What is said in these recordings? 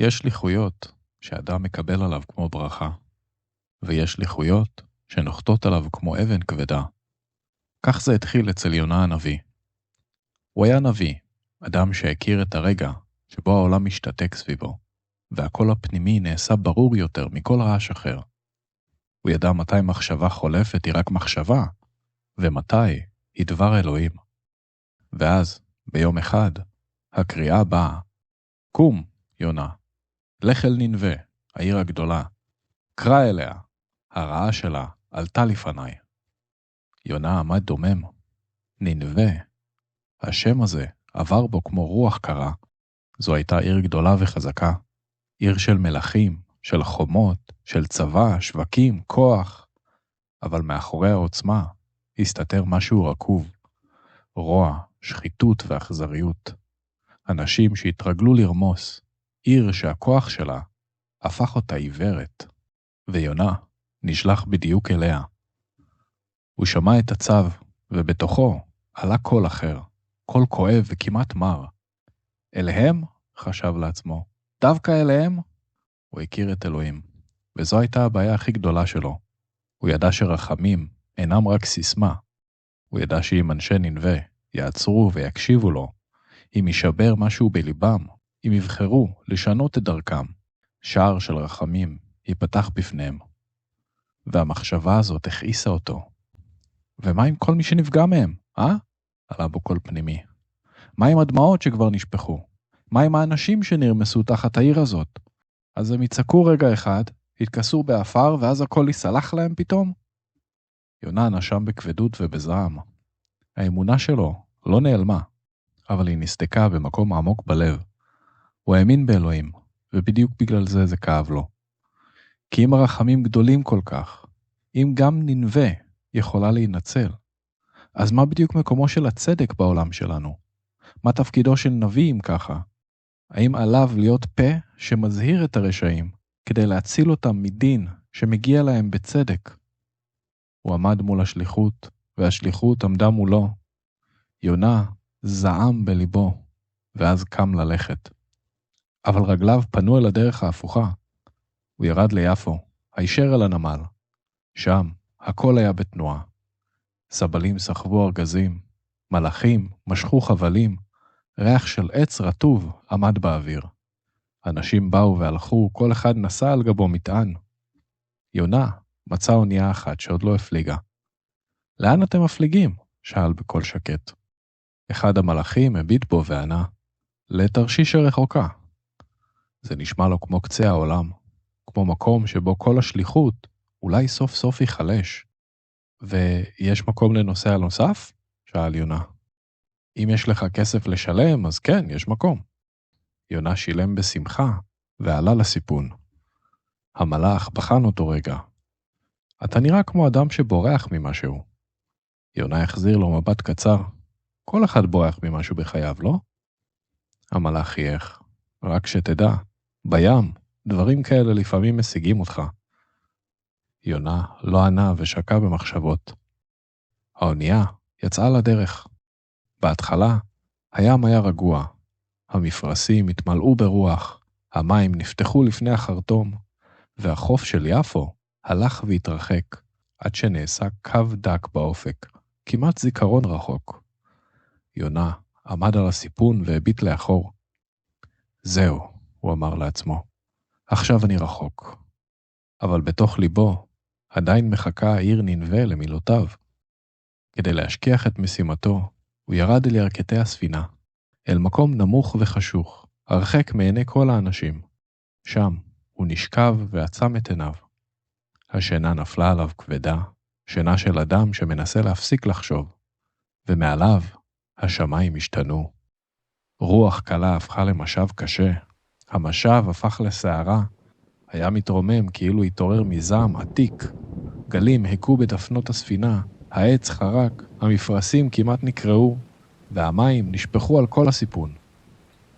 יש שליחויות שאדם מקבל עליו כמו ברכה, ויש שליחויות שנוחתות עליו כמו אבן כבדה. כך זה התחיל אצל יונה הנביא. הוא היה נביא, אדם שהכיר את הרגע שבו העולם משתתק סביבו, והקול הפנימי נעשה ברור יותר מכל רעש אחר. הוא ידע מתי מחשבה חולפת היא רק מחשבה, ומתי היא דבר אלוהים. ואז, ביום אחד, הקריאה באה, קום, יונה, לך אל נינווה, העיר הגדולה, קרא אליה, הרעה שלה עלתה לפניי. יונה עמד דומם. נינווה, השם הזה עבר בו כמו רוח קרה. זו הייתה עיר גדולה וחזקה, עיר של מלכים, של חומות, של צבא, שווקים, כוח. אבל מאחורי העוצמה הסתתר משהו רקוב, רוע, שחיתות ואכזריות. אנשים שהתרגלו לרמוס, עיר שהכוח שלה הפך אותה עיוורת, ויונה נשלח בדיוק אליה. הוא שמע את הצו, ובתוכו עלה קול אחר, קול כואב וכמעט מר. אליהם? חשב לעצמו. דווקא אליהם? הוא הכיר את אלוהים, וזו הייתה הבעיה הכי גדולה שלו. הוא ידע שרחמים אינם רק סיסמה. הוא ידע שאם אנשי נינווה יעצרו ויקשיבו לו, אם יישבר משהו בליבם, אם יבחרו לשנות את דרכם, שער של רחמים ייפתח בפניהם. והמחשבה הזאת הכעיסה אותו. ומה עם כל מי שנפגע מהם, עלה בו קול פנימי. מה עם הדמעות שכבר נשפכו? מה עם האנשים שנרמסו תחת העיר הזאת? אז הם יצעקו רגע אחד, יתכסו באפר, ואז הכל יסלח להם פתאום? יונה נשם בכבדות ובזעם. האמונה שלו לא נעלמה, אבל היא נסתקה במקום עמוק בלב. הוא האמין באלוהים, ובדיוק בגלל זה כאב לו. כי אם הרחמים גדולים כל כך, אם גם נינווה יכולה להינצל, אז מה בדיוק מקומו של הצדק בעולם שלנו? מה תפקידו של נביא אם ככה? האם עליו להיות פה שמזהיר את הרשעים, כדי להציל אותם מדין שמגיע להם בצדק? הוא עמד מול השליחות, והשליחות עמדה מולו. יונה זעם בליבו, ואז קם ללכת. אבל רגליו פנו אל הדרך ההפוכה. הוא ירד ליפו, הישר אל הנמל. שם הכל היה בתנועה. סבלים סחבו ארגזים, מלאכים משכו חבלים, ריח של עץ רטוב עמד באוויר. אנשים באו והלכו, כל אחד נסע על גבו מטען. יונה מצא אונייה אחת שעוד לא הפליגה. לאן אתם מפליגים? שאל בקול שקט. אחד המלאכים הביט בו וענה, לתרשיש הרחוקה. זה נשמע לו כמו קצה העולם, כמו מקום שבו כל השליחות אולי סוף סוף ייחלש. ויש מקום לנוסע נוסף? שאל יונה. אם יש לך כסף לשלם, אז כן, יש מקום. יונה שילם בשמחה ועלה לסיפון. המלאך בחן אותו רגע. אתה נראה כמו אדם שבורח ממשהו. יונה החזיר לו מבט קצר. כל אחד בורח ממשהו בחייו, לא? המלאך חייך. רק שתדע, בים, דברים כאלה לפעמים משיגים אותך. יונה לא ענה ושקע במחשבות. האונייה יצאה לדרך. בהתחלה, הים היה רגוע. המפרשים התמלאו ברוח, המים נפתחו לפני החרטום, והחוף של יפו הלך והתרחק, עד שנעשה קו דק באופק, כמעט זיכרון רחוק. יונה עמד על הסיפון והביט לאחור. זהו, הוא אמר לעצמו, עכשיו אני רחוק. אבל בתוך ליבו עדיין מחכה העיר נינווה למילותיו. כדי להשכיח את משימתו, הוא ירד אל ירכתי הספינה, אל מקום נמוך וחשוך, הרחק מעיני כל האנשים. שם הוא נשכב ועצם את עיניו. השינה נפלה עליו כבדה, שינה של אדם שמנסה להפסיק לחשוב, ומעליו השמיים השתנו. רוח קלה הפכה למשב קשה, המשב הפך לסערה, היה מתרומם כאילו התעורר מזעם עתיק. גלים הכו בדפנות הספינה, העץ חרק, המפרשים כמעט נקרעו, והמים נשפכו על כל הסיפון.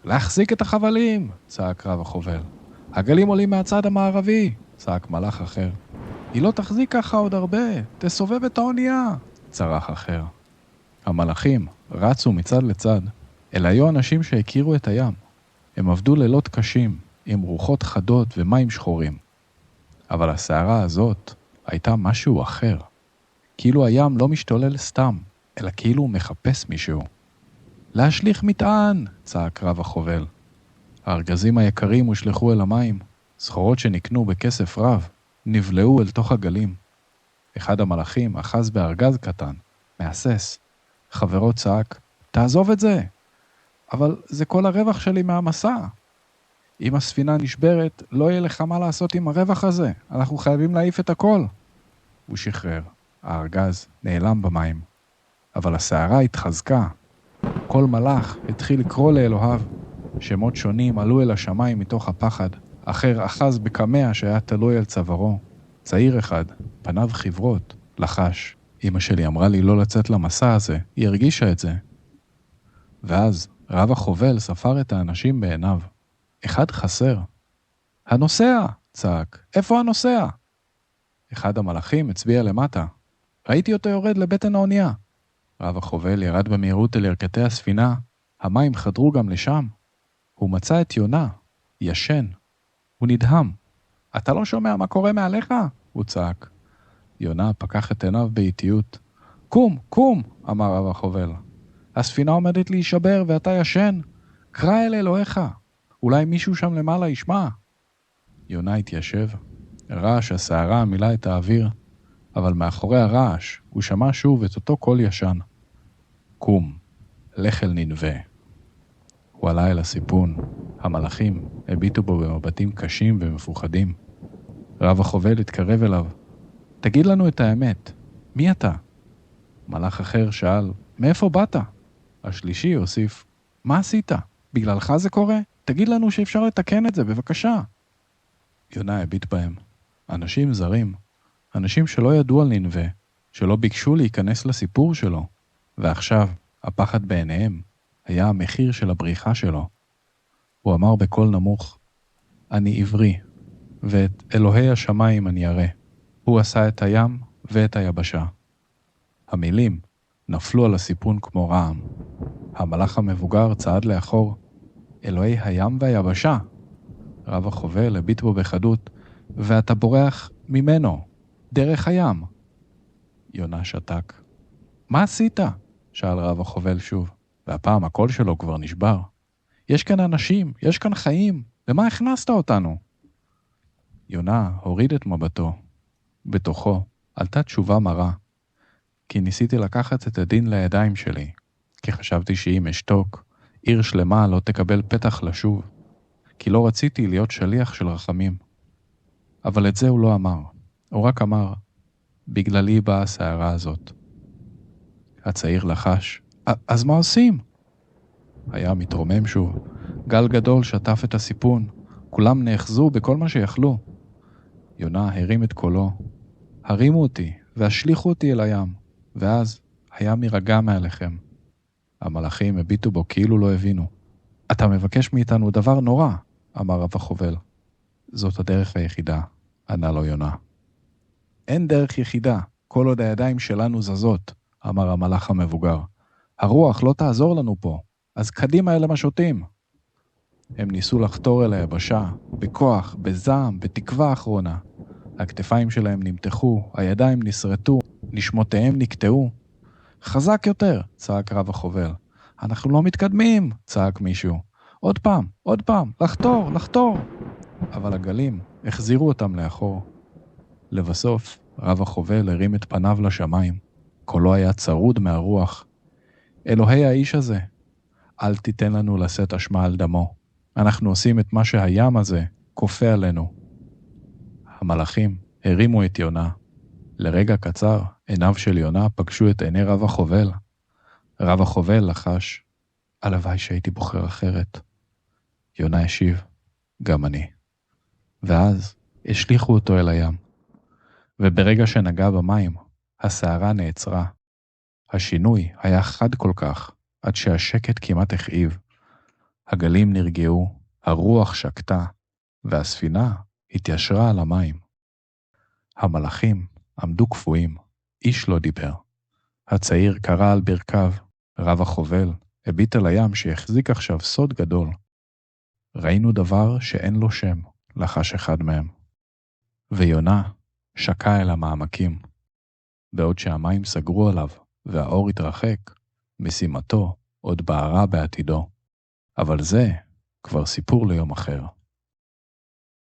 להחזיק את החבלים! צעק רב החובל. הגלים עולים מהצד המערבי! צעק מלאך אחר. היא לא תחזיק ככה עוד הרבה, תסובב את האונייה! צרח אחר. המלאכים רצו מצד לצד, אלה היו אנשים שהכירו את הים. הם עבדו לילות קשים, עם רוחות חדות ומים שחורים. אבל הסערה הזאת הייתה משהו אחר. כאילו הים לא משתולל סתם, אלא כאילו הוא מחפש מישהו. להשליך מטען! צעק רב החובל. הארגזים היקרים הושלחו אל המים, סחורות שנקנו בכסף רב, נבלעו אל תוך הגלים. אחד המלאכים אחז בארגז קטן, מאסס. חברו צעק, תעזוב את זה! אבל זה כל הרווח שלי מהמסע. אם הספינה נשברת, לא יהיה לך מה לעשות עם הרווח הזה. אנחנו חייבים להעיף את הכל. הוא שחרר. הארגז נעלם במים. אבל הסערה התחזקה. כל מלאך התחיל לקרוא לאלוהיו. שמות שונים עלו אל השמיים מתוך הפחד. אחר אחז בקמע שהיה תלוי על צווארו. צעיר אחד, פניו חברות, לחש. אמא שלי אמרה לי לא לצאת למסע הזה. היא הרגישה את זה. ואז רב החובל ספר את האנשים בעיניו. אחד חסר. הנוסע! צעק. איפה הנוסע? אחד המלאכים הצביע למטה. ראיתי אותו יורד לבטן האונייה. רב החובל ירד במהירות אל ירכתי הספינה. המים חדרו גם לשם. הוא מצא את יונה. ישן. הוא נדהם. אתה לא שומע מה קורה מעליך? הוא צעק. יונה פקח את עיניו באיטיות. קום, קום! אמר רב החובל. הספינה עומדת להישבר ואתה ישן. קרא אל אלוהיך. אולי מישהו שם למעלה ישמע. יונה התיישב. רעש הסערה מילא את האוויר, אבל מאחורי הרעש הוא שמע שוב את אותו קול ישן. קום, לך אל ננבה. הוא עלה אל הסיפון. המלאכים הביטו בו במבטים קשים ומפוחדים. רב החובל התקרב אליו. תגיד לנו את האמת. מי אתה? מלאך אחר שאל, מאיפה באת? השלישי הוסיף, מה עשית? בגללך זה קורה? תגיד לנו שאפשר לתקן את זה, בבקשה. יונה הביט בהם. אנשים זרים. אנשים שלא ידעו על ננבה, שלא ביקשו להיכנס לסיפור שלו. ועכשיו, הפחד בעיניהם היה המחיר של הבריחה שלו. הוא אמר בקול נמוך, אני עברי, ואת אלוהי השמיים אני אראה. הוא עשה את הים ואת היבשה. המילים נפלו על הסיפון כמו רעם. המלאך המבוגר צעד לאחור. אלוהי הים והיבשה. רב החובל הביט בו בחדות, ואתה בורח ממנו, דרך הים. יונה שתק. מה עשית? שאל רב החובל שוב, והפעם הקול שלו כבר נשבר. יש כאן אנשים, יש כאן חיים, למה הכנסת אותנו? יונה הוריד את מבטו. בתוכו עלתה תשובה מרה, כי ניסיתי לקחת את הדין לידיים שלי, כי חשבתי שאם אשתוק, עיר שלמה לא תקבל פתח לשוב, כי לא רציתי להיות שליח של רחמים. אבל את זה הוא לא אמר, הוא רק אמר, בגללי באה הסערה הזאת. הצעיר לחש, אז מה עושים? היה מתרומם שוב, גל גדול שטף את הסיפון, כולם נאחזו בכל מה שיכלו. יונה הרים את קולו, הרימו אותי והשליחו אותי אל הים, ואז הים ירגע מעליכם. המלאכים הביטו בו כאילו לא הבינו. אתה מבקש מאיתנו דבר נורא, אמר רב החובל. זאת הדרך היחידה, ענה לו יונה. אין דרך יחידה, כל עוד הידיים שלנו זזות, אמר המלאך המבוגר. הרוח לא תעזור לנו פה, אז קדימה אל המשוטים. הם ניסו לחתור אל היבשה, בכוח, בזעם, בתקווה אחרונה. הכתפיים שלהם נמתחו, הידיים נסרטו, נשמותיהם נקטעו. חזק יותר, צעק רב החובל. אנחנו לא מתקדמים, צעק מישהו. עוד פעם, לחתור, לחתור. אבל הגלים החזירו אותם לאחור. לבסוף, רב החובל הרים את פניו לשמיים. קולו היה צרוד מהרוח. אלוהי האיש הזה, אל תיתן לנו לשאת אשמה על דמו. אנחנו עושים את מה שהים הזה כופה עלינו. המלאכים הרימו את יונה. לרגע קצר, עיניו של יונה פגשו את עיני רב החובל. רב החובל לחש, הלוואי שהייתי בוחר אחרת. יונה השיב, גם אני. ואז השליחו אותו אל הים. וברגע שנגע במים, הסערה נעצרה. השינוי היה חד כל כך, עד שהשקט כמעט הכאיב. הגלים נרגעו, הרוח שקטה, והספינה התיישרה על המים. המלאכים עמדו קפואים, איש לא דיבר. הצעיר קרא על ברכיו, רב החובל הביט על הים שהחזיק עכשיו סוד גדול. ראינו דבר שאין לו שם, לחש אחד מהם. ויונה שקע אל המעמקים. בעוד שהמים סגרו עליו והאור התרחק, משימתו עוד בערה בעתידו. אבל זה כבר סיפור ליום אחר.